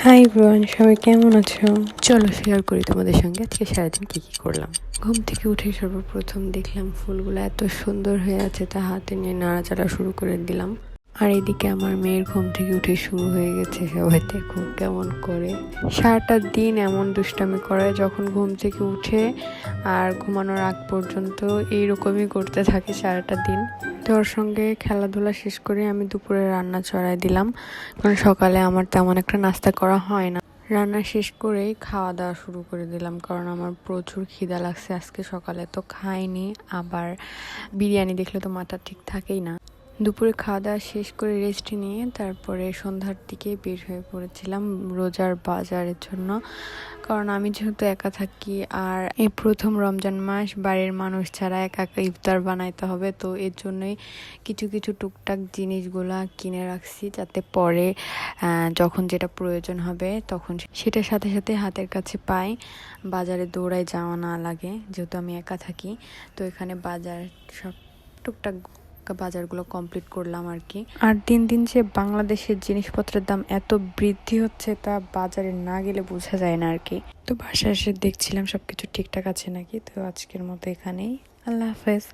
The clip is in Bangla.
হাই এভরিওয়ান, সবাই কেমন আছো? চলো শেয়ার করি তোমাদের সঙ্গে আজকে সারাদিন কী কী করলাম। ঘুম থেকে উঠে সর্বপ্রথম দেখলাম ফুলগুলো এত সুন্দর হয়ে আছে, তা হাতে নিয়ে নাড়াচাড়া শুরু করে দিলাম। আর এদিকে আমার মেয়ের ঘুম থেকে উঠে শুরু হয়ে গেছে, সবাই দেখো কেমন করে সারাটা দিন এমন দুষ্টামি করে যখন ঘুম থেকে উঠে আর ঘুমানোর আগ পর্যন্ত এইরকমই করতে থাকে সারাটা দিন। তো ওর সঙ্গে খেলাধুলা শেষ করে আমি দুপুরে রান্না চড়াই দিলাম, কারণ সকালে আমার তেমন একটা নাস্তা করা হয় না। রান্না শেষ করেই খাওয়া দাওয়া শুরু করে দিলাম, কারণ আমার প্রচুর খিদা লাগছে। আজকে সকালে তো খাইনি, আবার বিরিয়ানি দেখলে তো মাথা ঠিক থাকেই না। দুপুরে খাওয়া দাওয়া শেষ করে রেস্ট নিয়ে তারপরে সন্ধ্যার দিকে বের হয়ে পড়েছিলাম রোজার বাজারের জন্য, কারণ আমি যেহেতু একা থাকি আর এই প্রথম রমজান মাস বাড়ির মানুষ ছাড়া একা একা ইফতার বানাইতে হবে, তো এর জন্যই কিছু কিছু টুকটাক জিনিসগুলা কিনে রাখছি, যাতে পরে যখন যেটা প্রয়োজন হবে তখন সেটার সাথে সাথে হাতের কাছে পাই, বাজারে দৌড়ায় যাওয়া না লাগে। যেহেতু আমি একা থাকি, তো এখানে বাজার সব টুকটাক বাজারগুলো কমপ্লিট করলাম আর কি। আর দিন দিন যে বাংলাদেশের জিনিসপত্রের দাম এত বৃদ্ধি হচ্ছে, তা বাজারে না গেলে বোঝা যায় না আর কি। তো বাসায় এসে দেখছিলাম সবকিছু ঠিকঠাক আছে নাকি। তো আজকের মতো এখানেই, আল্লাহ হাফেজ।